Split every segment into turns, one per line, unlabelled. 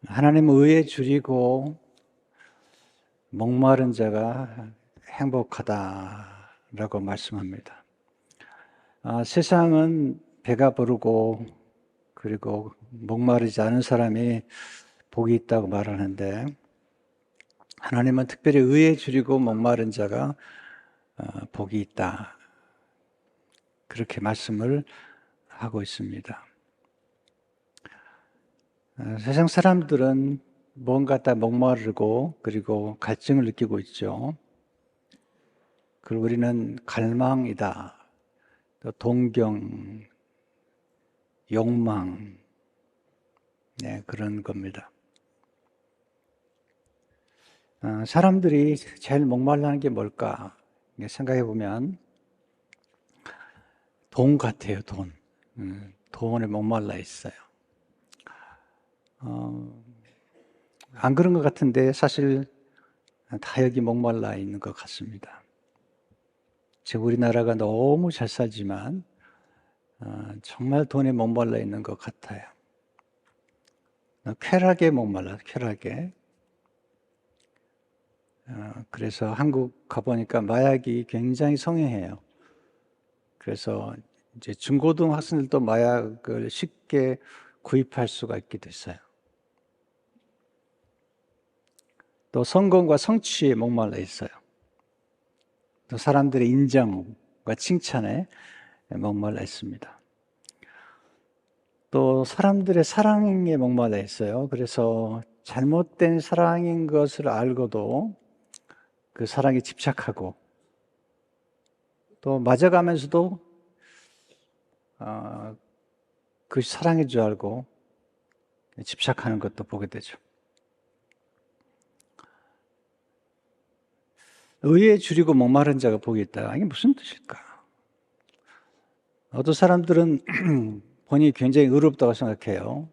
하나님은 의에 줄이고 목마른 자가 행복하다라고 말씀합니다. 세상은 배가 부르고 그리고 목마르지 않은 사람이 복이 있다고 말하는데, 하나님은 특별히 의에 줄이고 목마른 자가 복이 있다, 그렇게 말씀을 하고 있습니다. 세상 사람들은 뭔가 다 목마르고 그리고 갈증을 느끼고 있죠. 그리고 우리는 갈망이다, 또 동경, 욕망, 그런 겁니다. 사람들이 제일 목말라는 게 뭘까 생각해 보면 돈 같아요. 돈. 돈에 목말라 있어요. 안 그런 것 같은데 사실 다 여기 목말라 있는 것 같습니다. 지금 우리나라가 너무 잘 살지만 정말 돈에 목말라 있는 것 같아요. 쾌락에 목말라, 쾌락에. 그래서 한국 가보니까 마약이 굉장히 성행해요. 그래서 이제 중고등 학생들도 마약을 쉽게 구입할 수가 있게 됐어요. 또 성공과 성취에 목말라 있어요. 또 사람들의 인정과 칭찬에 목말라 있습니다. 또 사람들의 사랑에 목말라 있어요. 그래서 잘못된 사랑인 것을 알고도 그 사랑에 집착하고, 또 맞아가면서도 그 사랑인 줄 알고 집착하는 것도 보게 되죠. 의에 줄이고 목마른 자가 복이 있다. 이게 무슨 뜻일까? 어떤 사람들은 본인이 굉장히 의롭다고 생각해요.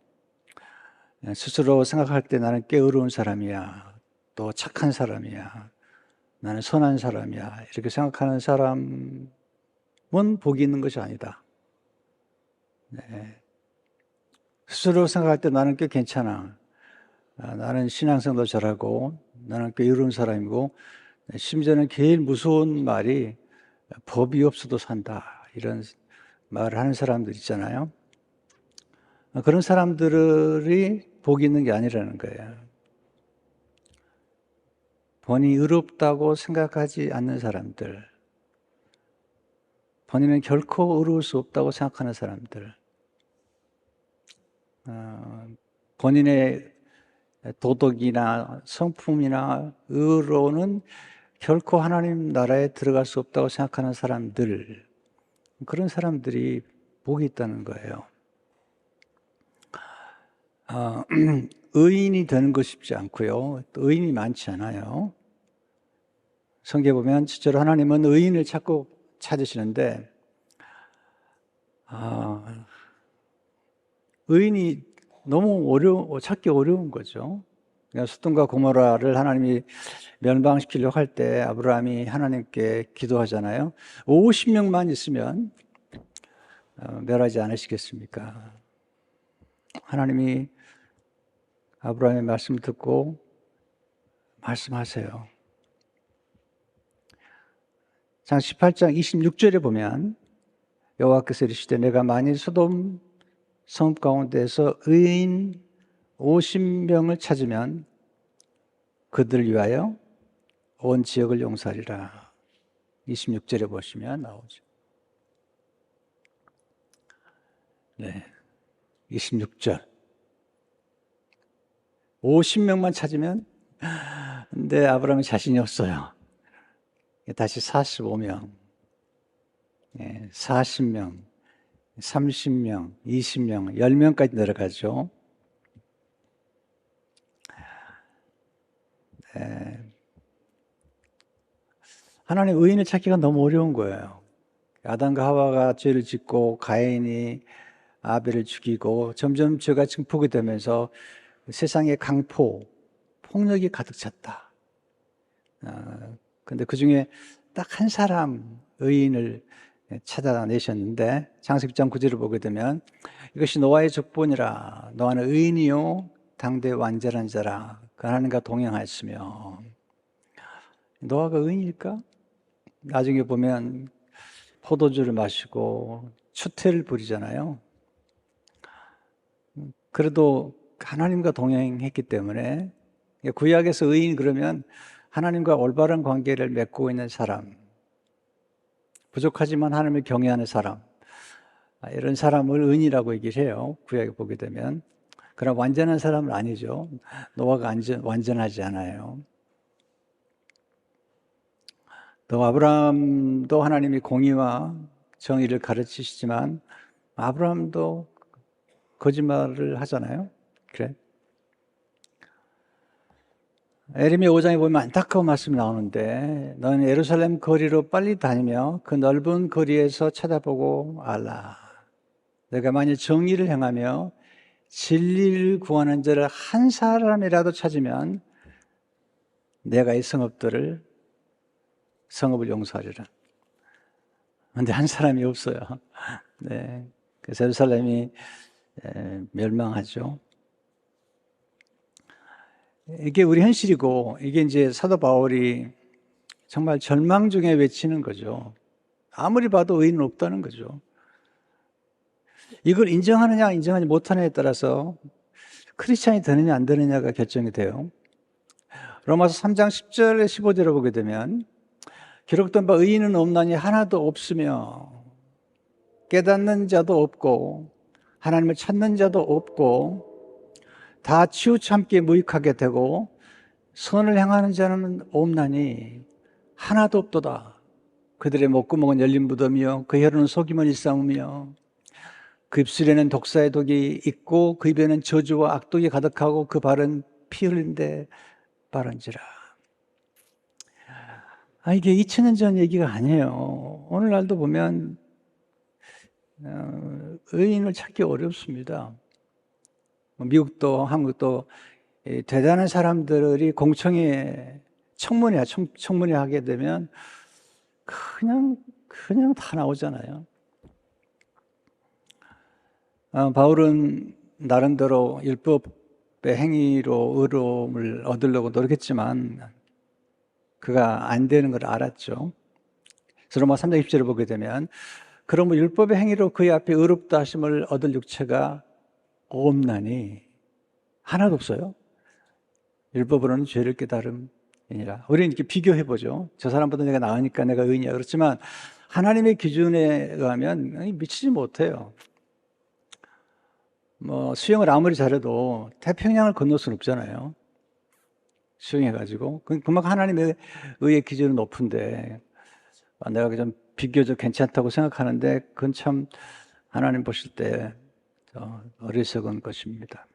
스스로 생각할 때 나는 꽤 의로운 사람이야, 또 착한 사람이야, 나는 선한 사람이야, 이렇게 생각하는 사람은 복이 있는 것이 아니다. 스스로 생각할 때 나는 꽤 괜찮아, 나는 신앙생활도 잘하고 나는 꽤 의로운 사람이고, 심지어는 제일 무서운 말이 법이 없어도 산다, 이런 말을 하는 사람들 있잖아요. 그런 사람들이 복이 있는 게 아니라는 거예요. 본인이 의롭다고 생각하지 않는 사람들, 본인은 결코 의로울 수 없다고 생각하는 사람들, 본인의 도덕이나 성품이나 의로는 결코 하나님 나라에 들어갈 수 없다고 생각하는 사람들, 그런 사람들이 복이 있다는 거예요. 의인이 되는 거 쉽지 않고요. 또 의인이 많지 않아요. 성경에 보면 실제로 하나님은 의인을 찾고 찾으시는데, 의인이 너무 찾기 어려운 거죠. 소돔과 고모라를 하나님이 멸망시키려고 할 때 아브라함이 하나님께 기도하잖아요. 50명만 있으면 멸하지 않으시겠습니까? 하나님이 아브라함의 말씀을 듣고 말씀하세요. 장 18장 26절에 보면 여호와께서 이르시되 내가 만일 소돔 성 가운데서 의인 50명을 찾으면 그들을 위하여 온 지역을 용서하리라. 26절에 보시면 나오죠. 26절. 50명만 찾으면, 근데 아브라함이 자신이 없어요. 다시 45명, 40명, 30명, 20명, 10명까지 내려가죠. 하나님 의인을 찾기가 너무 어려운 거예요. 아담과 하와가 죄를 짓고 가인이 아벨을 죽이고 점점 죄가 증폭이 되면서 세상에 강포, 폭력이 가득 찼다. 근데 그 중에 딱 한 사람 의인을 찾아내셨는데, 창세기 1장 9절을 보게 되면 이것이 노아의 족본이라, 노아는 의인이요 당대 완전한 자라 그 하나님과 동행하였으며. 노아가 의인일까? 나중에 보면 포도주를 마시고 추태를 부리잖아요. 그래도 하나님과 동행했기 때문에, 구약에서 의인 그러면 하나님과 올바른 관계를 맺고 있는 사람, 부족하지만 하나님을 경외하는 사람, 이런 사람을 의인이라고 얘기를 해요. 구약에 보게 되면. 그러나 완전한 사람은 아니죠. 노아가 완전하지 않아요. 또 아브라함도 하나님이 공의와 정의를 가르치시지만 아브라함도 거짓말을 하잖아요. 그래. 에레미야 5장에 보면 안타까운 말씀이 나오는데, 너는 예루살렘 거리로 빨리 다니며 그 넓은 거리에서 찾아보고 알라. 내가 만일 정의를 행하며 진리를 구하는 자를 한 사람이라도 찾으면 내가 이 성읍을 용서하리라. 그런데 한 사람이 없어요. 네. 그래서 예루살렘이 멸망하죠. 이게 우리 현실이고, 이게 이제 사도 바울이 정말 절망 중에 외치는 거죠. 아무리 봐도 의인은 없다는 거죠. 이걸 인정하느냐 인정하지 못하느냐에 따라서 크리스찬이 되느냐 안 되느냐가 결정이 돼요. 로마서 3장 10절에 15절을 보게 되면, 기록된 바 의인은 없나니 하나도 없으며 깨닫는 자도 없고 하나님을 찾는 자도 없고 다 치우참게 무익하게 되고 선을 행하는 자는 없나니 하나도 없도다. 그들의 목구멍은 열린 무덤이요 그 혀로는 속임은 일삼으며 그 입술에는 독사의 독이 있고 그 입에는 저주와 악독이 가득하고 그 발은 피 흘린데 바른지라. 이게 2000년 전 얘기가 아니에요. 오늘날도 보면 의인을 찾기 어렵습니다. 미국도 한국도 대단한 사람들이 공청회 청문회 하게 되면 그냥 다 나오잖아요. 바울은 나름대로 율법의 행위로 의로움을 얻으려고 노력했지만 그가 안 되는 걸 알았죠. 그래서 로마 3장 20절을 보게 되면, 그러므로 율법의 행위로 그의 앞에 의롭다 하심을 얻을 육체가 없나니, 하나도 없어요. 율법으로는 죄를 깨달음이니라. 우리는 이렇게 비교해보죠. 저 사람보다 내가 나으니까 내가 의인이야. 그렇지만 하나님의 기준에 의하면 미치지 못해요. 수영을 아무리 잘해도 태평양을 건널 수는 없잖아요. 수영해가지고. 그만큼 하나님의 의의 기준은 높은데, 내가 좀 비교적 괜찮다고 생각하는데, 그건 참 하나님 보실 때 어리석은 것입니다.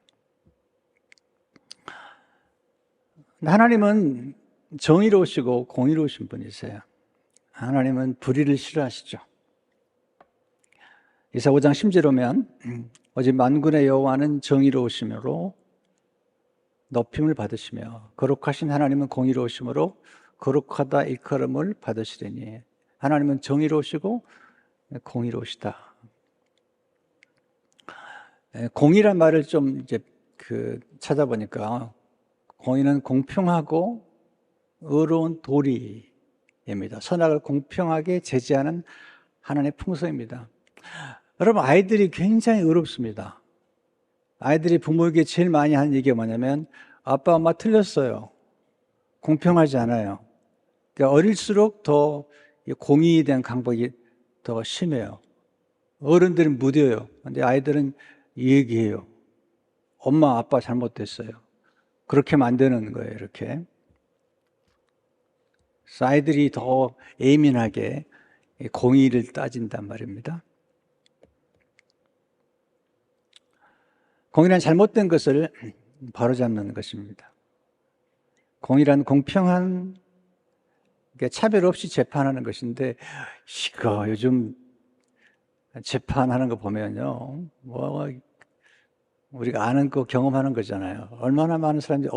하나님은 정의로우시고 공의로우신 분이세요. 하나님은 불의를 싫어하시죠. 이사 5장 10절에 오면, 오직 만군의 여호와는 정의로우심으로 높임을 받으시며 거룩하신 하나님은 공의로우심으로 거룩하다 일컬음을 받으시리니. 하나님은 정의로우시고 공의로우시다. 공의란 말을 좀 이제 찾아보니까, 공의는 공평하고 의로운 도리입니다. 선악을 공평하게 제지하는 하나님의 풍성입니다. 여러분, 아이들이 굉장히 의롭습니다. 아이들이 부모에게 제일 많이 하는 얘기가 뭐냐면, 아빠, 엄마 틀렸어요. 공평하지 않아요. 그러니까 어릴수록 더 공의에 대한 강박이 더 심해요. 어른들은 무뎌요. 근데 아이들은 얘기해요. 엄마, 아빠 잘못됐어요. 그렇게 만드는 거예요, 이렇게. 그래서 아이들이 더 예민하게 공의를 따진단 말입니다. 공의란 잘못된 것을 바로잡는 것입니다. 공의란 공평한, 차별 없이 재판하는 것인데, 이거 요즘 재판하는 거 보면요, 우리가 아는 거 경험하는 거잖아요. 얼마나 많은 사람들이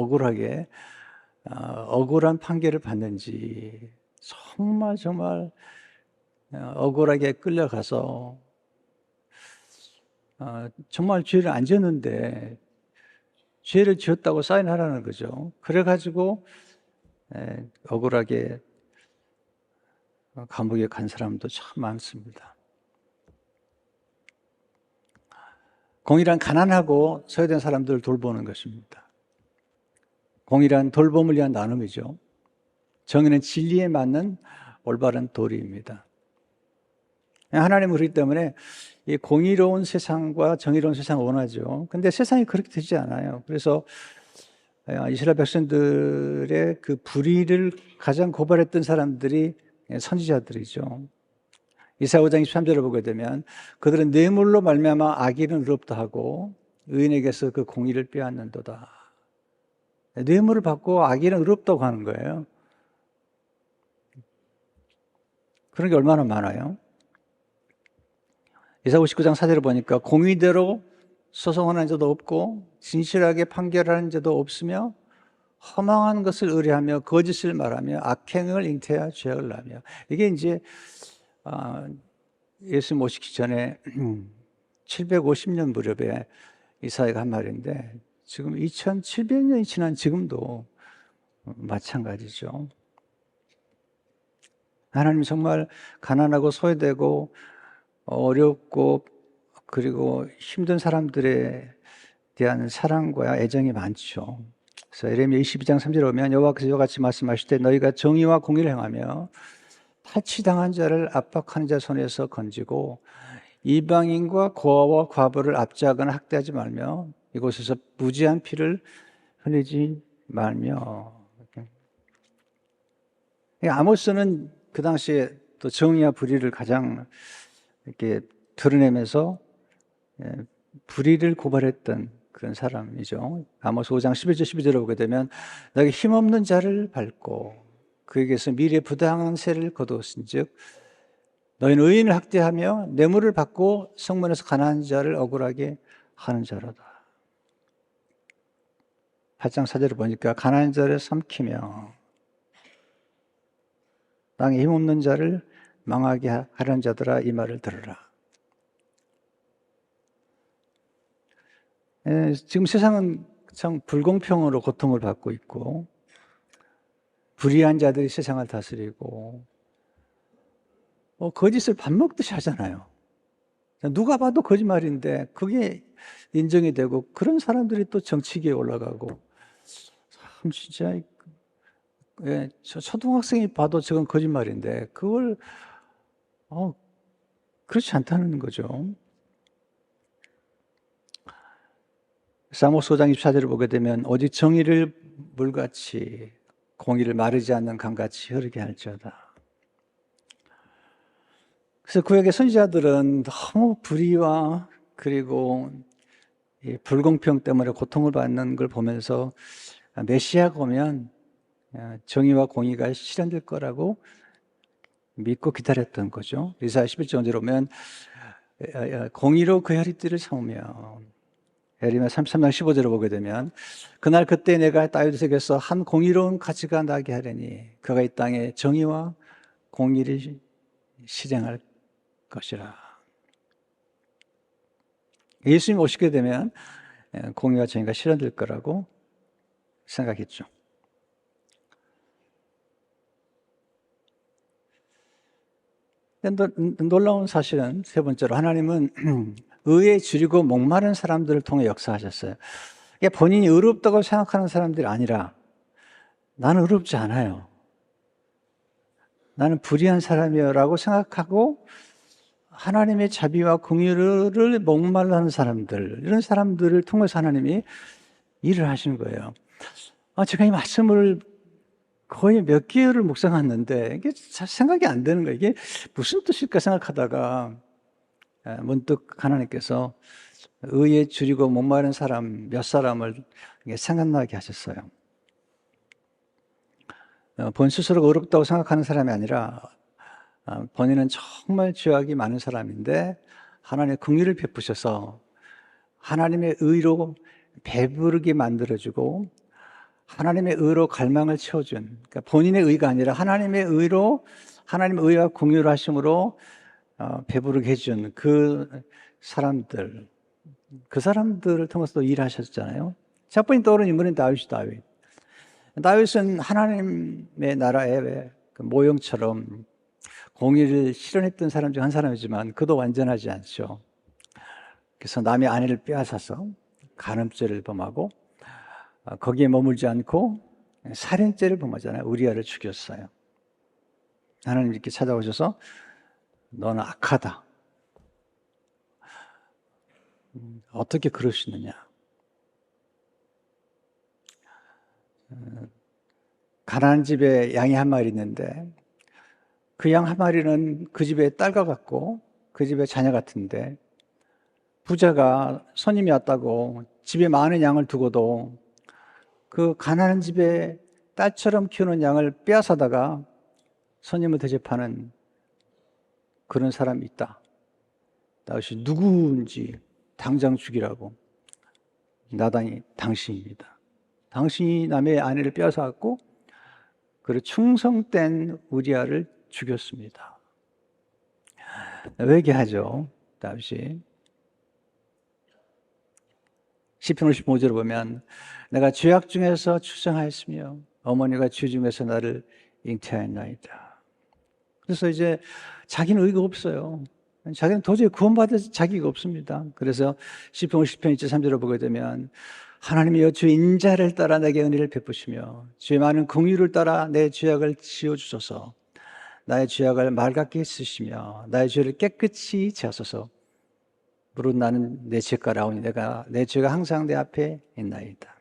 억울한 판결을 받는지, 정말 억울하게 끌려가서 정말 죄를 안 졌는데 죄를 지었다고 사인하라는 거죠. 그래가지고 억울하게 감옥에 간 사람도 참 많습니다. 공의란 가난하고 소외된 사람들을 돌보는 것입니다. 공의란 돌봄을 위한 나눔이죠. 정의는 진리에 맞는 올바른 도리입니다. 하나님은 그렇기 때문에 이 공의로운 세상과 정의로운 세상을 원하죠. 근데 세상이 그렇게 되지 않아요. 그래서 이스라엘 백성들의 그 불의를 가장 고발했던 사람들이 선지자들이죠. 이사야 5장 23절을 보게 되면 그들은 뇌물로 말미암아 악인은 의롭다 하고 의인에게서 그 공의를 빼앗는도다. 뇌물을 받고 악인은 의롭다고 하는 거예요. 그런 게 얼마나 많아요. 이사야 59장 4절을 보니까 공의대로 소송하는 자도 없고 진실하게 판결하는 자도 없으며 허망한 것을 의뢰하며 거짓을 말하며 악행을 잉태하여 죄악을 나며. 이게 이제 예수님 오시기 전에 750년 무렵에 이사야가 한 말인데 지금 2700년이 지난 지금도 마찬가지죠. 하나님 정말 가난하고 소외되고 어렵고 그리고 힘든 사람들에 대한 사랑과 애정이 많죠. 그래서 예레미야 22장 3절에 보면 여호와께서 이와 같이 말씀하실 때 너희가 정의와 공의를 행하며 탈취당한 자를 압박하는 자 손에서 건지고 이방인과 고아와 과부를 압제하거나 학대하지 말며 이곳에서 무지한 피를 흘리지 말며. 아모스는 그 당시에 또 정의와 불의를 가장 이렇게 드러내면서 불의를 고발했던 그런 사람이죠. 아모스 5장 11절 12절을 보게 되면 너희 힘없는 자를 밟고 그에게서 미래의 부당한 세를 거두었은즉 너희는 의인을 학대하며 뇌물을 받고 성문에서 가난한 자를 억울하게 하는 자로다. 8장 4절을 보니까 가난한 자를 삼키며 땅에 힘없는 자를 망하게 하려는 자들아 이 말을 들으라. 지금 세상은 참 불공평으로 고통을 받고 있고 불의한 자들이 세상을 다스리고 거짓을 밥 먹듯이 하잖아요. 누가 봐도 거짓말인데 그게 인정이 되고 그런 사람들이 또 정치계에 올라가고 참 진짜 저 초등학생이 봐도 저건 거짓말인데 그걸 그렇지 않다는 거죠. 아모스 5장 24절을 보게 되면 오직 정의를 물같이 공의를 마르지 않는 강같이 흐르게 할지어다. 그래서 구약의 선지자들은 너무 불의와 그리고 불공평 때문에 고통을 받는 걸 보면서 메시아가 오면 정의와 공의가 실현될 거라고 믿고 기다렸던 거죠. 이사야 11장 5절에 오면 공의로 그 허리띠를 삼으며 예레미야 33장 15절을 보게 되면 그날 그때 내가 다윗에게서 한 공의로운 가치가 나게 하려니 그가 이 땅에 정의와 공의를 실행할 것이라. 예수님 오시게 되면 공의와 정의가 실현될 거라고 생각했죠. 놀라운 사실은 세 번째로 하나님은 의에 줄이고 목마른 사람들을 통해 역사하셨어요. 본인이 의롭다고 생각하는 사람들이 아니라 나는 의롭지 않아요. 나는 불의한 사람이라고 생각하고 하나님의 자비와 공의를 목말라하는 사람들, 이런 사람들을 통해서 하나님이 일을 하시는 거예요. 제가 이 말씀을 거의 몇 개월을 묵상했는데 이게 잘 생각이 안 되는 거예요. 이게 무슨 뜻일까 생각하다가 문득 하나님께서 의에 줄이고 목마른 사람 몇 사람을 생각나게 하셨어요. 본 스스로가 어렵다고 생각하는 사람이 아니라 본인은 정말 죄악이 많은 사람인데 하나님의 긍휼을 베푸셔서 하나님의 의로 배부르게 만들어주고 하나님의 의로 갈망을 채워준, 그러니까 본인의 의가 아니라 하나님의 의로 하나님의 의와 공유를 하심으로 배부르게 해준 그 사람들을 통해서도 일하셨잖아요. 첫 번째 떠오르는 인물은 다윗. 다윗은 하나님의 나라의 그 모형처럼 공의를 실현했던 사람 중 한 사람이지만 그도 완전하지 않죠. 그래서 남의 아내를 빼앗아서 간음죄를 범하고 거기에 머물지 않고 살인죄를 범하잖아요. 우리아를 죽였어요. 하나님 이렇게 찾아오셔서 너는 악하다. 어떻게 그럴 수 있느냐. 가난한 집에 양이 한 마리 있는데 그 양 한 마리는 그 집의 딸과 같고 그 집의 자녀 같은데 부자가 손님이 왔다고 집에 많은 양을 두고도 그 가난한 집의 딸처럼 키우는 양을 빼앗아다가 손님을 대접하는 그런 사람이 있다. 다윗이 누구인지 당장 죽이라고. 나단이 당신입니다. 당신이 남의 아내를 빼앗아갖고 그를 충성된 우리아를 죽였습니다. 회개하죠, 다윗이. 시편 55절을 보면 내가 죄악 중에서 출생하였으며 어머니가 죄 중에서 나를 잉태하였나이다. 그래서 이제 자기는 의가 없어요. 자기는 도저히 구원받을 자기가 없습니다. 그래서 시편 50편 2.3절을 보게 되면 하나님이여 주의 인자를 따라 내게 은혜를 베푸시며 주의 많은 긍휼을 따라 내 죄악을 지어주소서. 나의 죄악을 맑게 씻으시며 나의 죄를 깨끗이 지하소서. 무릇 나는 내 죄가 나오니 내 죄가 항상 내 앞에 있나이다.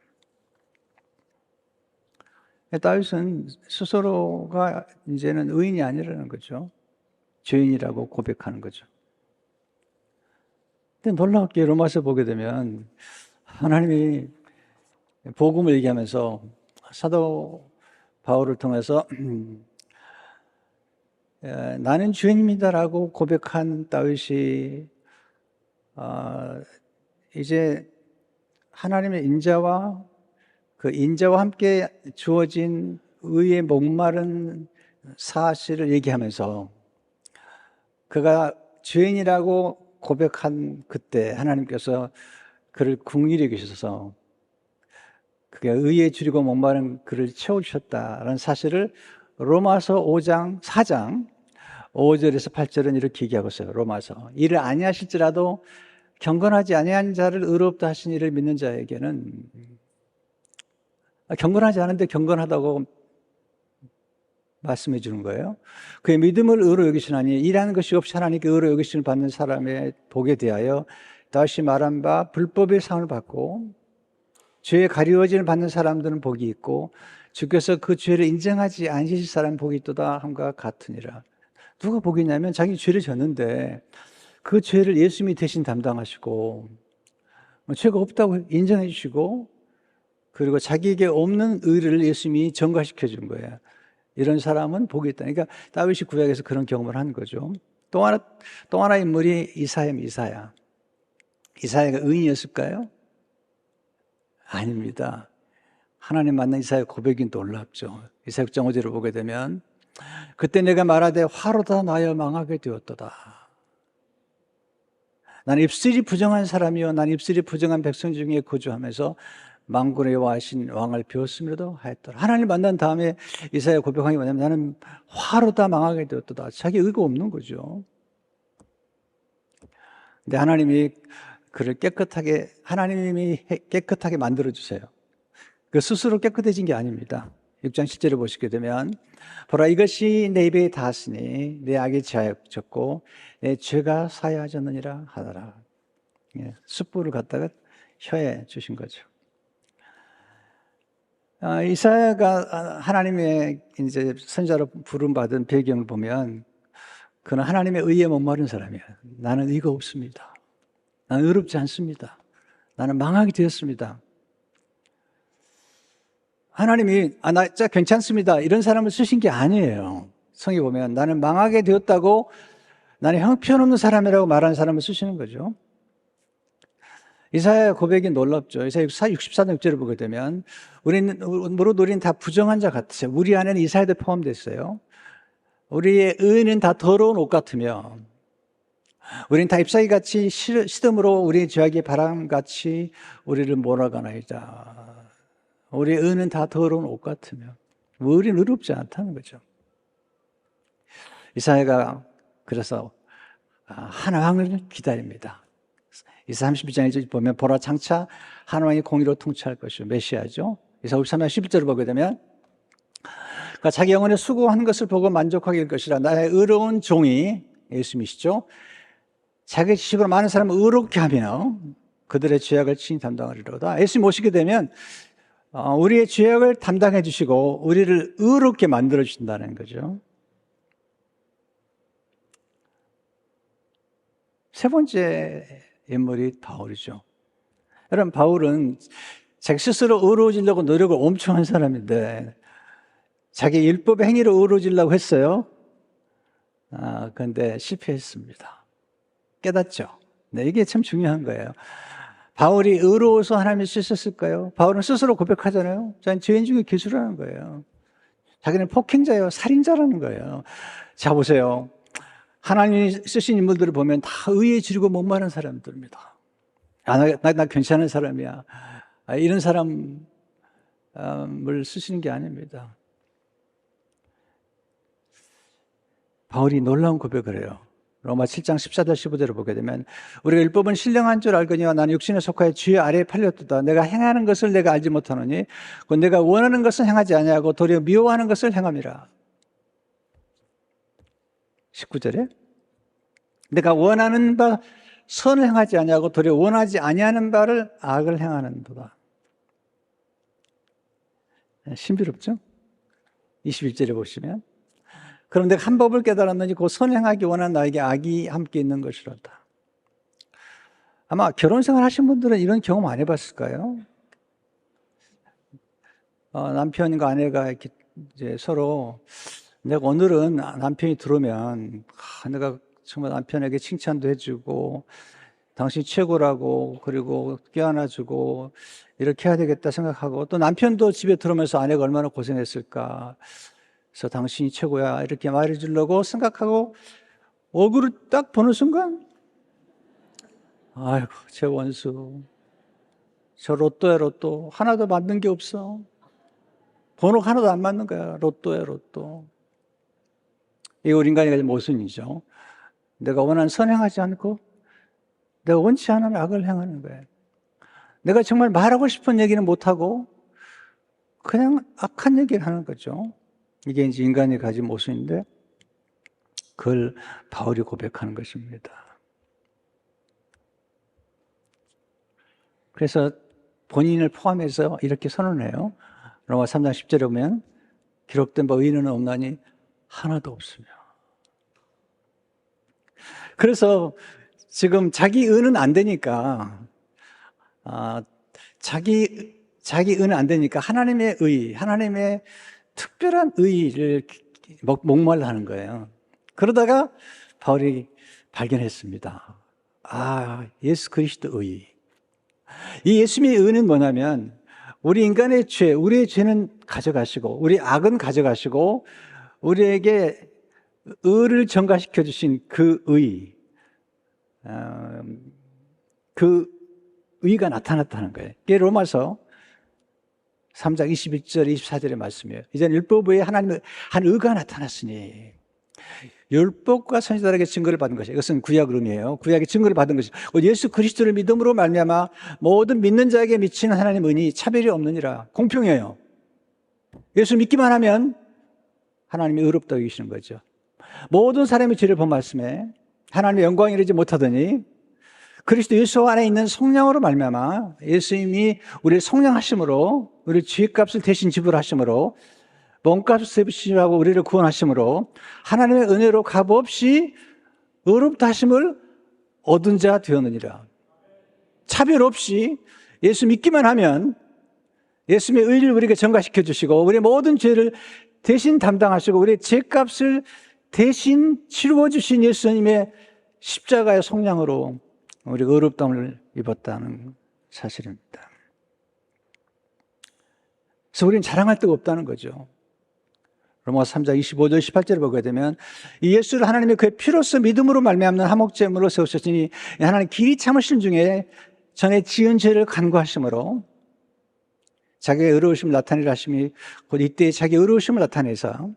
다윗은 스스로가 이제는 의인이 아니라는 거죠. 죄인이라고 고백하는 거죠. 근데 놀랍게 로마서 보게 되면 하나님이 복음을 얘기하면서 사도 바울을 통해서 나는 죄인입니다라고 고백한 다윗이 이제 하나님의 인자와 그 인자와 함께 주어진 의의 목마른 사실을 얘기하면서 그가 죄인이라고 고백한 그때 하나님께서 그를 긍휼히 여기셔서 그가 의에 줄이고 목마른 그를 채워주셨다라는 사실을 로마서 5장 4장 5절에서 8절은 이렇게 얘기하고 있어요. 로마서 이를 아니하실지라도 경건하지 아니한 자를 의롭다 하신 이를 믿는 자에게는 경건하지 않은데 경건하다고 말씀해 주는 거예요. 그의 믿음을 의로 여기시나니 일하는 것이 없이 하나님께 의로 여기심을 받는 사람의 복에 대하여 다시 말한 바 불법의 상을 받고 죄에 가리워짐을 받는 사람들은 복이 있고 주께서 그 죄를 인정하지 않으실 사람 복이 있도다 함과 같으니라. 누가 복이 있냐면 자기 죄를 졌는데 그 죄를 예수님이 대신 담당하시고 죄가 없다고 인정해 주시고 그리고 자기에게 없는 의를 예수님이 전가시켜 준 거예요. 이런 사람은 복이 있다. 그러니까 다윗이 구약에서 그런 경험을 한 거죠. 또 하나 인물이 이사야. 이사야가 의인이었을까요? 아닙니다. 하나님 만난 이사야 고백이 놀랍죠. 이사야 6장 5절을 보게 되면 그때 내가 말하되 화로다 나여 망하게 되었도다. 나는 입술이 부정한 사람이요 난 입술이 부정한 백성 중에 거주하면서 만군의 여호와이신 왕을 배웠음에도 하였더라. 하나님 만난 다음에 이사야 고백한 게 뭐냐면 나는 화로다 망하게 되었도다. 자기 의가 없는 거죠. 근데 하나님이 그를 하나님이 깨끗하게 만들어주세요. 그 스스로 깨끗해진 게 아닙니다. 6장 10절을 보시게 되면 보라 이것이 내 입에 닿았으니 내 악이 지하였고 내 죄가 사하여졌느니라 하더라. 숯불을 갖다가 혀에 주신 거죠. 이사야가 하나님의 이제 선자로 부름받은 배경을 보면 그는 하나님의 의에 목마른 사람이에요. 나는 의가 없습니다. 나는 의롭지 않습니다. 나는 망하게 되었습니다. 하나님이 나 진짜 괜찮습니다. 이런 사람을 쓰신 게 아니에요. 성에 보면 나는 망하게 되었다고 나는 형편없는 사람이라고 말하는 사람을 쓰시는 거죠. 이사야 고백이 놀랍죠. 이사야 64장 6절을 보게 되면 우리는 다 부정한 자 같으세요. 우리 안에는 이사야도 포함되어 있어요. 우리의 의는 다 더러운 옷 같으며 우리는 다 잎사귀 같이 시듬으로 우리의 죄악의 바람같이 우리를 몰아가나이다. 우리의 의는 다 더러운 옷 같으며 우리는 의롭지 않다는 거죠. 이사야가 그래서 한 왕을 기다립니다. 이사 32장에 보면 보라 장차 한 왕이 공의로 통치할 것이요 메시아죠. 이사 53장 11절을 보게 되면 그러니까 자기 영혼의 수고한 것을 보고 만족하게 될 것이라. 나의 의로운 종이 예수님이시죠. 자기 지식으로 많은 사람을 의롭게 하며 그들의 죄악을 친히 담당하리로다. 예수님 오시게 되면 우리의 죄악을 담당해 주시고 우리를 의롭게 만들어 주신다는 거죠. 세 번째 인물이 바울이죠. 여러분, 바울은 자기 스스로 의로워지려고 노력을 엄청 한 사람인데 자기 율법의 행위로 의로워지려고 했어요. 그런데 실패했습니다. 깨닫죠. 네, 이게 참 중요한 거예요. 바울이 의로워서 하나님을 쓰셨을까요? 바울은 스스로 고백하잖아요. 저는 죄인 중에 괴수라는 거예요. 자기는 폭행자예요. 살인자라는 거예요. 자, 보세요. 하나님이 쓰신 인물들을 보면 다 의에 지르고 목마른 사람들입니다. 나 괜찮은 사람이야. 이런 사람을 쓰시는 게 아닙니다. 바울이 놀라운 고백을 해요. 로마 7장 14절 15절을 보게 되면 우리가 율법은 신령한 줄 알거니와 나는 육신에 속하여 죄 아래에 팔렸도다. 내가 행하는 것을 내가 알지 못하노니 곧 내가 원하는 것은 행하지 아니하고 도리어 미워하는 것을 행함이라. 19절에 내가 원하는 바 선을 행하지 아니하고 도리어 원하지 아니하는 바를 악을 행하는도다. 신비롭죠? 21절에 보시면 그럼 내가 한 법을 깨달았느니 그 선을 행하기 원하는 나에게 악이 함께 있는 것이로다. 아마 결혼생활 하신 분들은 이런 경험 안 해봤을까요? 남편과 아내가 이렇게 이제 서로 내가 오늘은 남편이 들어오면 내가 정말 남편에게 칭찬도 해주고 당신이 최고라고 그리고 껴안아주고 이렇게 해야 되겠다 생각하고 또 남편도 집에 들어오면서 아내가 얼마나 고생했을까 그래서 당신이 최고야 이렇게 말해주려고 생각하고 얼굴을 딱 보는 순간 아이고 제 원수 저 로또야 로또 하나도 맞는 게 없어 번호가 하나도 안 맞는 거야 로또야 로또 이게 우리 인간의 가진 모순이죠. 내가 원하는 선행하지 않고 내가 원치 않은 악을 행하는 거예요. 내가 정말 말하고 싶은 얘기는 못하고 그냥 악한 얘기를 하는 거죠. 이게 이제 인간이 가진 모순인데 그걸 바울이 고백하는 것입니다. 그래서 본인을 포함해서 이렇게 선언해요. 로마 3장 10절에 보면 기록된 바 의인은 없나니 하나도 없으며. 그래서 지금 자기 의는 안 되니까 자기 의는 안 되니까 하나님의 의, 하나님의 특별한 의를 목말라 하는 거예요. 그러다가 바울이 발견했습니다. 예수 그리스도 의. 이 예수님의 의는 뭐냐면 우리 인간의 죄, 우리의 죄는 가져가시고 우리 악은 가져가시고 우리에게 의를 전가시켜 주신 그 의, 그 의가 나타났다는 거예요. 이게 로마서 3장 21절 24절의 말씀이에요. 이제는 율법 외에 하나님의 한 의가 나타났으니 율법과 선지자들에게 증거를 받은 것이에요. 이것은 구약의 의미예요. 구약의 증거를 받은 것이죠. 예수 그리스도를 믿음으로 말미암아 모든 믿는 자에게 미치는 하나님의 은이 차별이 없느니라. 공평해요. 예수 믿기만 하면 하나님이 의롭다고 여기시는 거죠. 모든 사람의 죄를 본 말씀에 하나님의 영광에 이르지 못하더니 그리스도 예수 안에 있는 성령으로 말미암아 예수님이 우리를 성령하심으로 우리 죄값을 대신 지불하심으로 몸값을 세우시라고 우리를 구원하심으로 하나님의 은혜로 값없이 의롭다 하심을 얻은 자 되었느니라. 차별 없이 예수 믿기만 하면 예수님의 의를 우리에게 전가시켜 주시고 우리의 모든 죄를 대신 담당하시고 우리의 죄값을 대신 치루어 주신 예수님의 십자가의 성량으로 우리가 의롭다함을 입었다는 사실입니다. 그래서 우리는 자랑할 데가 없다는 거죠. 로마서 3장 25절 18절을 보게 되면 이 예수를 하나님의 그의 피로써 믿음으로 말미암는 화목제물로 세우셨으니 하나님 길이 참으신 중에 전에 지은 죄를 간구하심으로 자기의 의로우심을 나타내려 하심이 곧 이때 자기의 의로우심을 나타내서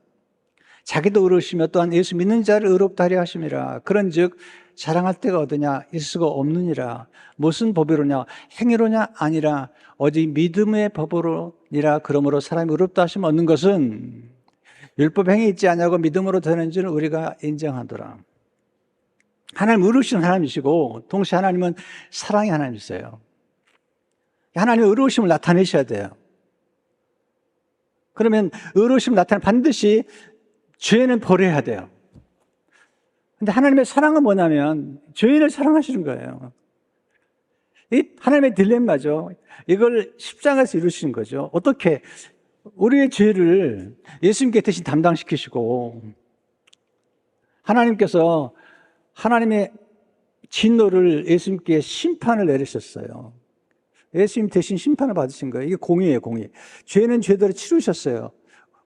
자기도 의로우시며 또한 예수 믿는 자를 의롭다 하려 하심이라. 그런즉 자랑할 데가 어디냐 있을 수가 없느니라. 무슨 법이로냐 행위로냐 아니라 오직 믿음의 법으로니라. 그러므로 사람이 의롭다 하심을 얻는 것은 율법 행위 있지 않냐고 믿음으로 되는 줄 우리가 인정하더라. 하나님 의로우신 하나님이시고 동시에 하나님은 사랑의 하나님이세요. 하나님의 의로우심을 나타내셔야 돼요. 그러면 의로우심을 나타내면 반드시 죄는 버려야 돼요. 근데 하나님의 사랑은 뭐냐면 죄인을 사랑하시는 거예요. 이 하나님의 딜레마죠. 이걸 십자가에서 이루신 거죠. 어떻게 우리의 죄를 예수님께 대신 담당시키시고 하나님께서 하나님의 진노를 예수님께 심판을 내리셨어요. 예수님 대신 심판을 받으신 거예요. 이게 공의예요, 공의. 죄는 죄대로 치르셨어요.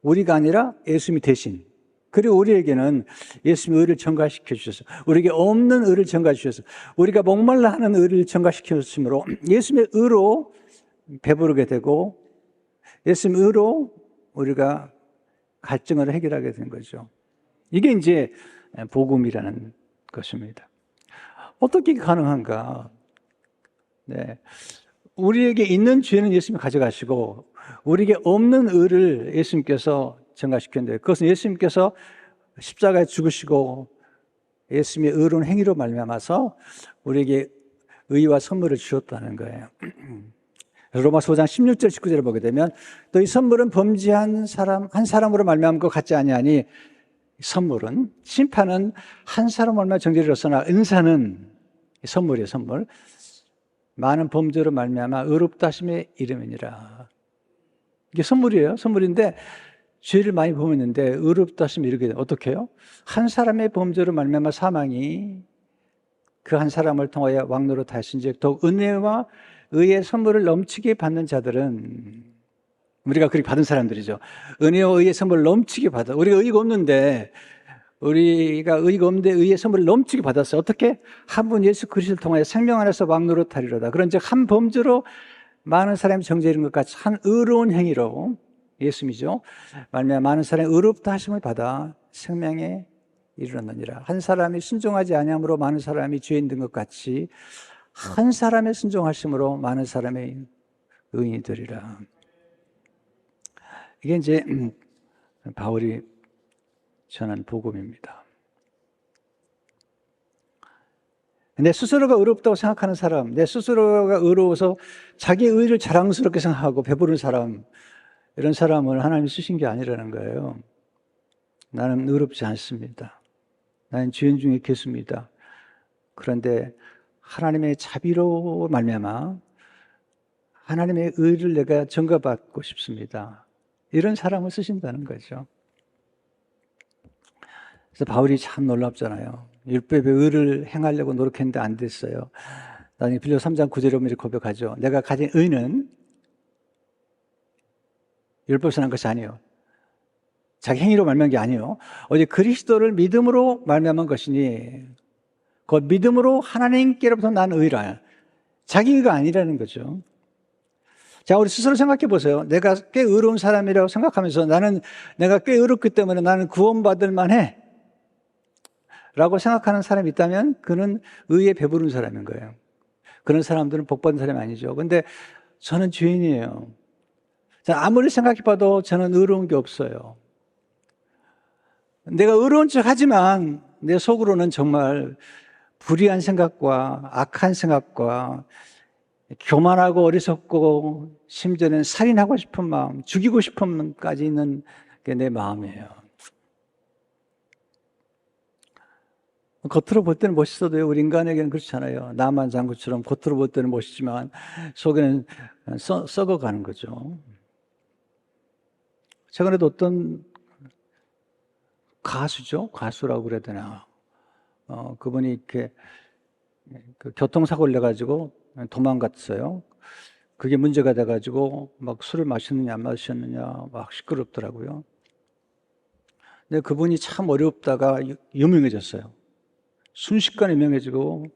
우리가 아니라 예수님이 대신. 그리고 우리에게는 예수님의 의를 전가시켜 주셔서 우리에게 없는 의를 전가해 주셔서 우리가 목말라 하는 의를 전가시켜 주심으로 예수님의 의로 배부르게 되고 예수님의 의로 우리가 갈증을 해결하게 된 거죠. 이게 이제 복음이라는 것입니다. 어떻게 가능한가? 네. 우리에게 있는 죄는 예수님이 가져가시고 우리에게 없는 의를 예수님께서 전가시켰는데 그것은 예수님께서 십자가에 죽으시고 예수님의 의로운 행위로 말미암아서 우리에게 의와 선물을 주셨다는 거예요. 로마서 5장 16절 19절을 보게 되면 또 이 선물은 범죄한 사람 한 사람으로 말미암은 것 같지 아니하니 선물은 심판은 한 사람으로 말미암아 정죄되었으나 은사는 선물이에요. 선물 많은 범죄로 말미암아 의롭다 하심의 이름이니라. 이게 선물이에요. 선물인데 죄를 많이 범했는데 의롭다 하심이 이렇게 돼요. 어떻게 해요? 한 사람의 범죄로 말미암아 사망이 그 한 사람을 통하여 왕노릇 하신즉 더욱 은혜와 의의 선물을 넘치게 받는 자들은 우리가 그렇게 받은 사람들이죠. 은혜와 의의 선물을 넘치게 받아. 우리가 의의가 없는데 우리가 의의가 없는데 의의 선물을 넘치게 받았어요. 어떻게? 한 분 예수 그리스도를 통하여 생명 안에서 왕노릇 하리로다. 그런즉 한 범죄로 많은 사람이 정죄되는 것 같이 한 의로운 행위로 예수님이죠. 말미암아 많은 사람이 의롭다 하심을 받아 생명에 이르렀느니라. 한 사람이 순종하지 아니함으로 많은 사람이 죄인 된 것 같이 한 사람의 순종하심으로 많은 사람의 의인이 되리라. 이게 이제 바울이 전한 복음입니다. 내 스스로가 의롭다고 생각하는 사람, 내 스스로가 의로워서 자기 의를 자랑스럽게 생각하고 배부른 사람, 이런 사람을 하나님이 쓰신 게 아니라는 거예요. 나는 의롭지 않습니다. 나는 죄인 중에 괴수입니다. 그런데 하나님의 자비로 말미암아 하나님의 의를 내가 전가받고 싶습니다. 이런 사람을 쓰신다는 거죠. 그래서 바울이 참 놀랍잖아요. 율법의 의를 행하려고 노력했는데 안 됐어요. 나중에 빌립보서 3장 9절에 보면 이렇게 고백하죠. 내가 가진 의는 율법에서 난 것이 아니에요. 자기 행위로 말미암은 게 아니에요. 오직 그리스도를 믿음으로 말미암은 것이니 곧 믿음으로 하나님께로부터 난 의라. 자기 의가 아니라는 거죠. 자, 우리 스스로 생각해 보세요. 내가 꽤 의로운 사람이라고 생각하면서 내가 꽤 의롭기 때문에 나는 구원받을 만해 라고 생각하는 사람이 있다면 그는 의에 배부른 사람인 거예요. 그런 사람들은 복받은 사람이 아니죠. 근데 저는 죄인이에요. 아무리 생각해 봐도 저는 의로운 게 없어요. 내가 의로운 척 하지만 내 속으로는 정말 불의한 생각과 악한 생각과 교만하고 어리석고 심지어는 살인하고 싶은 마음, 죽이고 싶은 마음까지 있는 게 내 마음이에요. 겉으로 볼 때는 멋있어도요, 우리 인간에게는 그렇잖아요. 나만 장구처럼 겉으로 볼 때는 멋있지만 속에는 썩어가는 거죠. 최근에도 어떤 가수라고 그래야 되나. 그분이 이렇게 교통사고를 내가지고 도망갔어요. 그게 문제가 돼가지고 막 술을 마셨느냐 안 마셨느냐 막 시끄럽더라고요. 근데 그분이 참 어렵다가 유명해졌어요. 순식간에 유명해지고,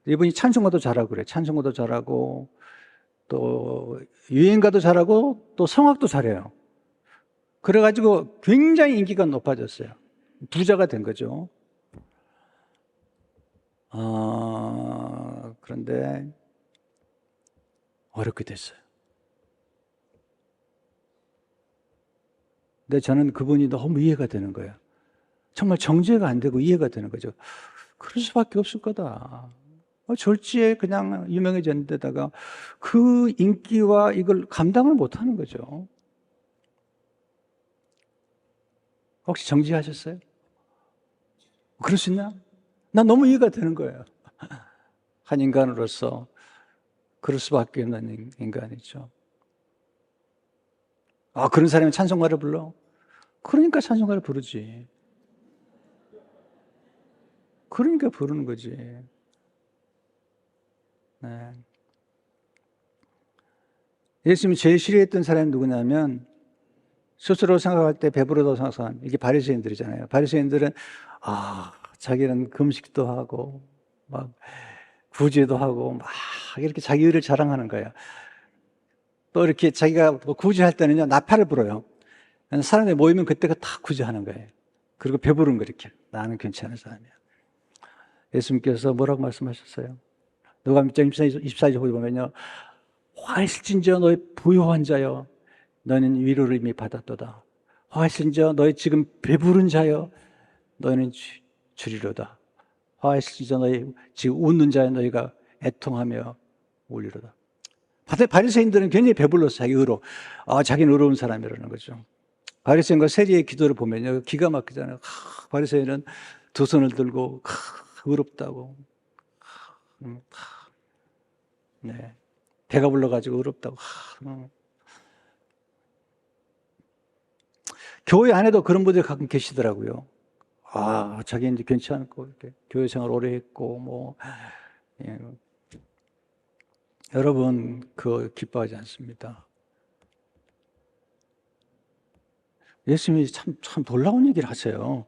이분이 찬송가도 잘하고 그래. 찬송가도 잘하고, 또 유행가도 잘하고, 또 성악도 잘해요. 그래가지고 굉장히 인기가 높아졌어요. 부자가 된 거죠. 그런데 어렵게 됐어요. 근데 저는 그분이 너무 이해가 되는 거예요. 정말 정제가 안 되고 이해가 되는 거죠. 그럴 수밖에 없을 거다. 졸지에 그냥 유명해졌는데다가 그 인기와 이걸 감당을 못 하는 거죠. 혹시 정지하셨어요? 그럴 수 있나? 난 너무 이해가 되는 거예요. 한 인간으로서 그럴 수밖에 없는 인간이죠. 그런 사람이 찬송가를 불러? 그러니까 찬송가를 부르지. 그러니까 부르는 거지. 네. 예수님이 제일 싫어했던 사람이 누구냐면 스스로 생각할 때 배부르다고 생각하는 이게 바리새인들이잖아요. 바리새인들은 자기는 금식도 하고 막 구제도 하고 막 이렇게 자기 의를 자랑하는 거예요. 또 이렇게 자기가 뭐 구제할 때는요 나팔을 불어요. 사람들이 모이면 그때가 다 구제하는 거예요. 그리고 배부른 거 이렇게 나는 괜찮은 사람이야. 예수님께서 뭐라고 말씀하셨어요? 누가복음 24절 보면요, 화이실진저 너희 부요한 자여 너희는 위로를 이미 받았도다. 화이실진저 너희 지금 배부른 자여 너희는 주리로다. 화이실진저 너희 지금 웃는 자여 너희가 애통하며 울리로다. 바리새인들은 굉장히 배불렀어요. 자기 의로. 자기는 의로운 사람이라는 거죠. 바리새인과 세리의 기도를 보면요, 기가 막히잖아요. 바리새인은 두 손을 들고 의롭다고. 네. 배가 불러가지고 의롭다고. 교회 안에도 그런 분들이 가끔 계시더라고요. 자기는 이제 괜찮고, 이렇게 교회 생활 오래 했고, 예. 여러분, 기뻐하지 않습니다. 예수님이 참 놀라운 얘기를 하세요.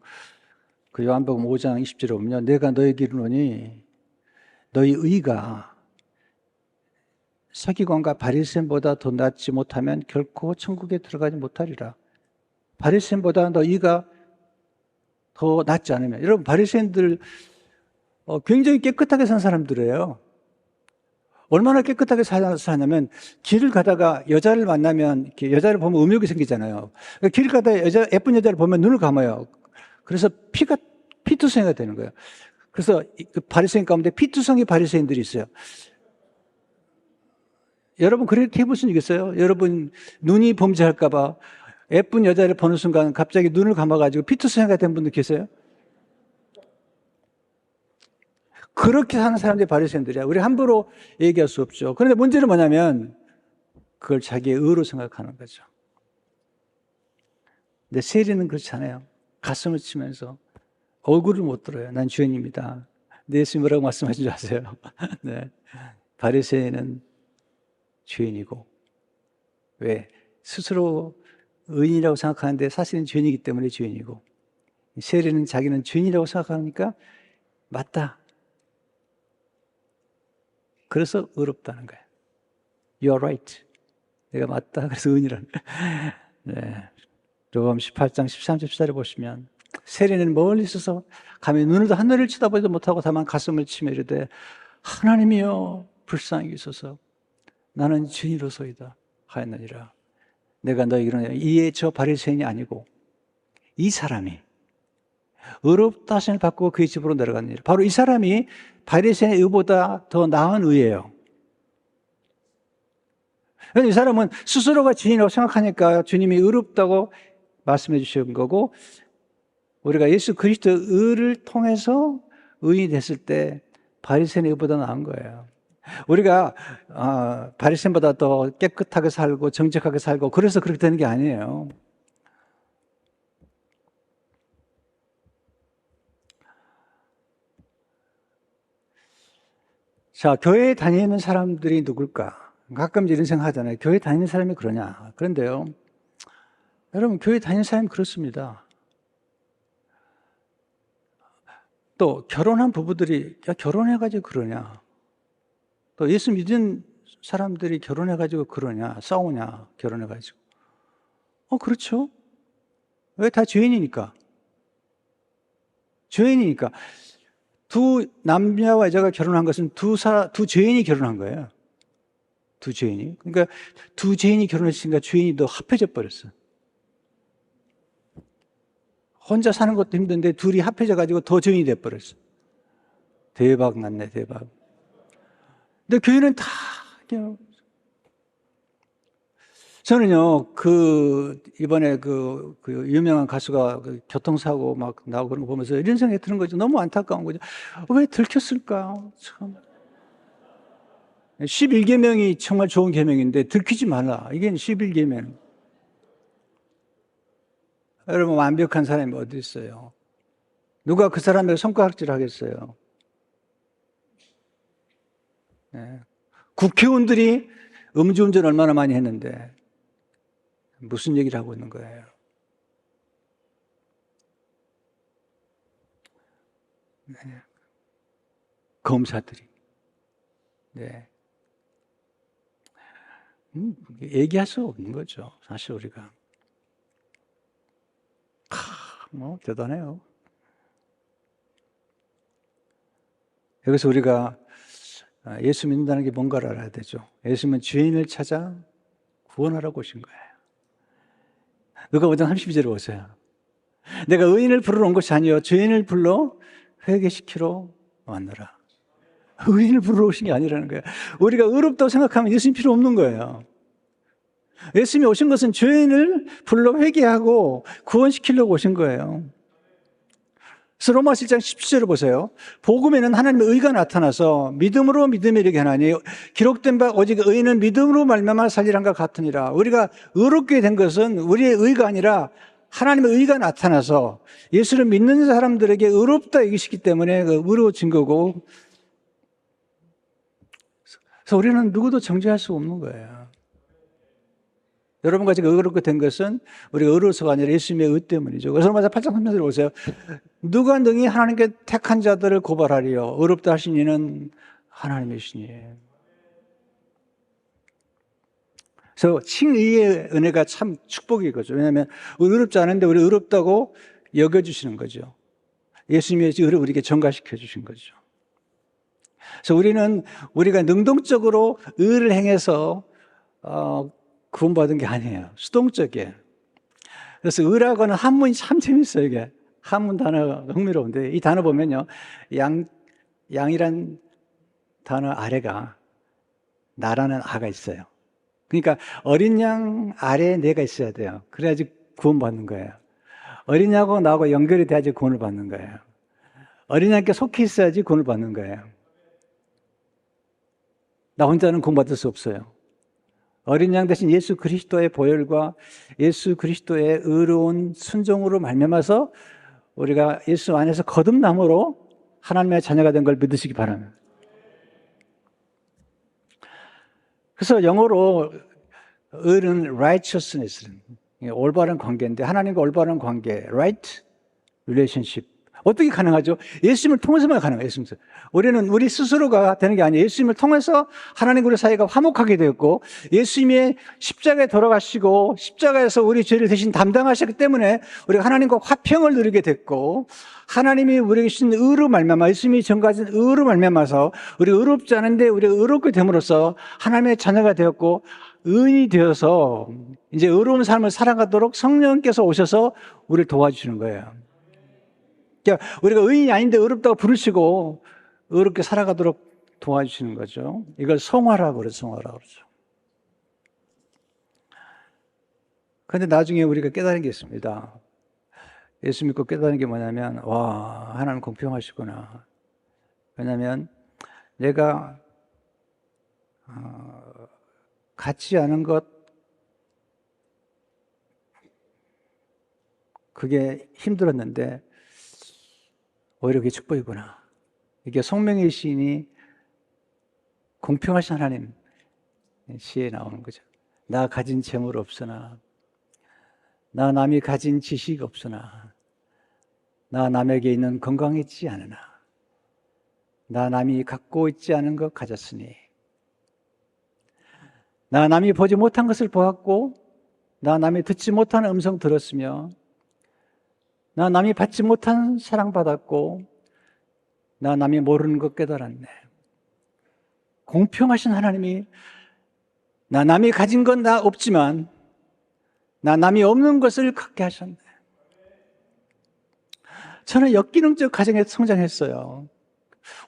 요한복음 5장 20절에 보면, 내가 너에게 이르노니, 너희 의가 서기관과 바리새인보다 더 낫지 못하면 결코 천국에 들어가지 못하리라. 바리새인보다 너희가 더 낫지 않으면, 여러분 바리새인들 굉장히 깨끗하게 산 사람들이에요. 얼마나 깨끗하게 사냐면 길을 가다가 여자를 만나면 이렇게 여자를 보면 음욕이 생기잖아요. 길 가다가 예쁜 여자를 보면 눈을 감아요. 그래서 피투성이가 되는 거예요. 그래서 그 바리새인 가운데 피투성이 바리새인들이 있어요. 여러분 그렇게 해볼 수 있겠어요? 여러분 눈이 범죄할까 봐 예쁜 여자를 보는 순간 갑자기 눈을 감아가지고 피투성이가 된 분들 계세요? 그렇게 사는 사람들이 바리새인들이야. 우리 함부로 얘기할 수 없죠. 그런데 문제는 뭐냐면 그걸 자기의 의로 생각하는 거죠. 근데 세리는 그렇지 않아요. 가슴을 치면서 얼굴을 못 들어요. 난 죄인입니다. 근데 예수님 뭐라고 말씀하신 줄 아세요? 네. 바리새인은 죄인이고, 왜? 스스로 의인이라고 생각하는데 사실은 죄인이기 때문에 죄인이고, 세리는 자기는 죄인이라고 생각하니까 맞다. 그래서 의롭다는 거예요. You are right. 내가 맞다. 그래서 의인이라는 거예요. 네. 요한복음 18장 13절 14절에 보시면 세리는 멀리 있어서 감히 눈을도 하늘을 쳐다보지도 못하고 다만 가슴을 치며 이르되 하나님이여 불쌍히 여기소서 나는 죄인으로소이다 하였느니라. 내가 너에게 이르노니 이에 저 바리새인이 아니고 이 사람이 의롭다 하심을 받고 그의 집으로 내려갔느니라. 바로 이 사람이 바리새인의 의보다 더 나은 의예요. 이 사람은 스스로가 죄인이라고 생각하니까 주님이 의롭다고 말씀해 주신 거고, 우리가 예수 그리스도의 의를 통해서 의인이 됐을 때 바리새인의 의보다 나은 거예요. 우리가 바리새인보다 더 깨끗하게 살고 정직하게 살고 그래서 그렇게 되는 게 아니에요. 자, 교회에 다니는 사람들이 누굴까? 가끔 이런 생각 하잖아요. 교회 다니는 사람이 그러냐? 그런데요, 여러분, 교회 다니는 사람이 그렇습니다. 또 결혼한 부부들이 야 결혼해가지고 그러냐, 또 예수 믿은 사람들이 결혼해가지고 그러냐, 싸우냐, 결혼해가지고. 그렇죠. 왜? 다 죄인이니까. 죄인이니까. 두 남자와 여자가 결혼한 것은 두 죄인이 결혼한 거예요. 두 죄인이. 그러니까 두 죄인이 결혼했으니까 죄인이 더 합해져 버렸어. 혼자 사는 것도 힘든데 둘이 합해져 가지고 더 죄인이 돼 버렸어. 대박 났네, 대박. 근데 교회는 다 그냥. 저는요, 이번에 유명한 가수가 교통사고 막 나오고 그런 거 보면서 이런 생각이 드는 거죠. 너무 안타까운 거죠. 왜 들켰을까? 참. 11계명이 정말 좋은 계명인데 들키지 말라. 이게 11계명. 여러분, 완벽한 사람이 어디 있어요? 누가 그 사람에게 손가락질 하겠어요? 네. 국회의원들이 음주운전 얼마나 많이 했는데 무슨 얘기를 하고 있는 거예요? 네. 검사들이. 네. 얘기할 수 없는 거죠. 사실 우리가. 대단해요. 여기서 우리가 예수 믿는다는 게 뭔가를 알아야 되죠. 예수님은 죄인을 찾아 구원하라고 오신 거예요. 누가 5장 32절을 보세요. 내가 의인을 부르러 온 것이 아니요 죄인을 불러 회개시키러 왔노라. 의인을 부르러 오신 게 아니라는 거예요. 우리가 의롭다고 생각하면 예수님 필요 없는 거예요. 예수님이 오신 것은 죄인을 불러 회개하고 구원시키려고 오신 거예요. 그래서 로마서 1장 17절을 보세요. 복음에는 하나님의 의가 나타나서 믿음으로 믿음에 이르게 하나니 기록된 바 오직 의인은 믿음으로 말미암아 살리란가 같으니라. 우리가 의롭게 된 것은 우리의 의가 아니라 하나님의 의가 나타나서 예수를 믿는 사람들에게 의롭다 여기시기 때문에 의로워진 거고, 그래서 우리는 누구도 정죄할 수 없는 거예요. 여러분과 제가 의롭게 된 것은 우리가 의로워서가 아니라 예수님의 의 때문이죠. 그래서 로마서 8장 3절을 보세요. 누가 능히 하나님께 택한 자들을 고발하리요. 의롭다 하신 이는 하나님이시니. 그래서 칭의의 은혜가 참 축복이거죠. 왜냐하면 우리 의롭지 않은데 우리 의롭다고 여겨주시는 거죠. 예수님의 의를 우리에게 전가시켜 주신 거죠. 그래서 우리가 능동적으로 의를 행해서 구원받은 게 아니에요. 수동적이에요. 그래서 의라고 하는 한문이 참 재밌어요. 이게 한문 단어가 흥미로운데, 이 단어 보면요, 양이란 단어 아래가 나라는 아가 있어요. 그러니까 어린 양 아래에 내가 있어야 돼요. 그래야지 구원받는 거예요. 어린 양하고 나하고 연결이 돼야지 구원을 받는 거예요. 어린 양께 속해 있어야지 구원을 받는 거예요. 나 혼자는 구원받을 수 없어요. 어린 양 대신 예수 그리스도의 보혈과 예수 그리스도의 의로운 순종으로 말미암아서 우리가 예수 안에서 거듭남으로 하나님의 자녀가 된 걸 믿으시기 바랍니다. 그래서 영어로 의는 righteousness, 올바른 관계인데, 하나님과 올바른 관계, right relationship. 어떻게 가능하죠? 예수님을 통해서만 가능해요. 예수님. 우리는 우리 스스로가 되는 게 아니에요. 예수님을 통해서 하나님과 우리 사이가 화목하게 되었고, 예수님의 십자가에 돌아가시고 십자가에서 우리 죄를 대신 담당하셨기 때문에 우리가 하나님과 화평을 누리게 됐고, 하나님이 우리에게 주신 의로 말미암아, 예수님이 전가하신 의로 말미암아서 우리 의롭지 않은데 우리가 의롭게 됨으로써 하나님의 자녀가 되었고, 의인이 되어서 이제 의로운 삶을 살아가도록 성령께서 오셔서 우리를 도와주시는 거예요. 그러니까 우리가 의인이 아닌데 의롭다고 부르시고 의롭게 살아가도록 도와주시는 거죠. 이걸 성화라고 그러죠. 성화라고 그러죠. 그런데 나중에 우리가 깨달은 게 있습니다. 예수 믿고 깨달은 게 뭐냐면, 와, 하나님 공평하시구나. 왜냐하면 내가 갖지 않은 것, 그게 힘들었는데 오히려 그게 축복이구나. 이게 송명의 시인이 공평하신 하나님 시에 나오는 거죠. 나 가진 재물 없으나, 나 남이 가진 지식 없으나, 나 남에게 있는 건강이 있지 않으나 나 남이 갖고 있지 않은 것 가졌으니 나 남이 보지 못한 것을 보았고 나 남이 듣지 못한 음성 들었으며 나 남이 받지 못한 사랑받았고 나 남이 모르는 것 깨달았네. 공평하신 하나님이 나 남이 가진 건 나 없지만 나 남이 없는 것을 갖게 하셨네. 저는 역기능적 가정에 성장했어요.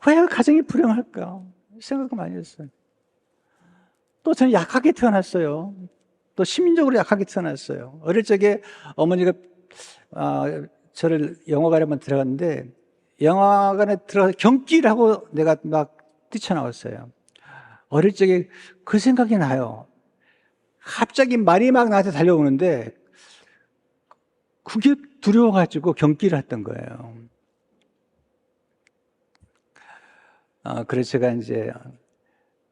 왜 가정이 불행할까 생각 많이 했어요. 또 저는 약하게 태어났어요. 또 심리적으로 약하게 태어났어요. 어릴 적에 어머니가 저를 영화관에 한번 들어갔는데 영화관에 들어가서 경기를 하고 내가 막 뛰쳐나왔어요. 어릴 적에 그 생각이 나요. 갑자기 말이 막 나한테 달려오는데 그게 두려워가지고 경기를 했던 거예요. 그래서 제가 이제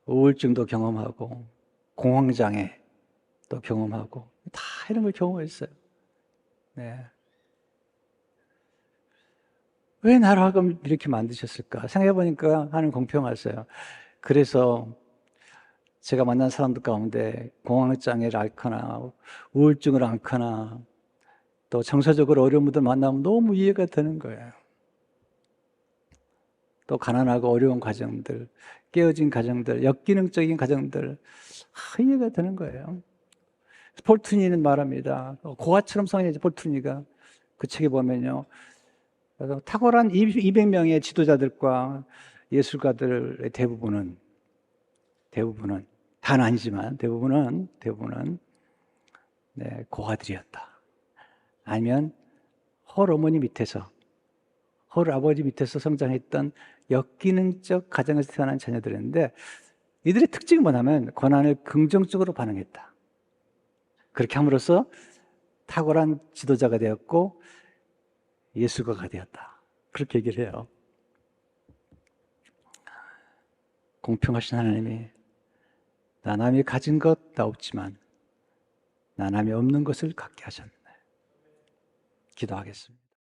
우울증도 경험하고 공황장애도 경험하고 다 이런 걸 경험했어요. 네. 왜 나를 하금 이렇게 만드셨을까? 생각해보니까 하는 공평하세요. 그래서 제가 만난 사람들 가운데 공황장애를 앓거나 우울증을 앓거나 또 정서적으로 어려운 분들 만나면 너무 이해가 되는 거예요. 또 가난하고 어려운 가정들, 깨어진 가정들, 역기능적인 가정들 이해가 되는 거예요. 폴트니는 말합니다. 고아처럼 성인해진 폴트니가 그 책에 보면요. 탁월한 200명의 지도자들과 예술가들의 대부분은 다는 아니지만 대부분은 네, 고아들이었다. 아니면 홀 어머니 밑에서 홀 아버지 밑에서 성장했던 역기능적 가정에서 태어난 자녀들이었는데 이들의 특징이 뭐냐면 고난을 긍정적으로 반응했다. 그렇게 함으로써 탁월한 지도자가 되었고 예술가가 되었다. 그렇게 얘기를 해요. 공평하신 하나님이 나 남이 가진 것 다 없지만 나 남이 없는 것을 갖게 하셨네. 기도하겠습니다.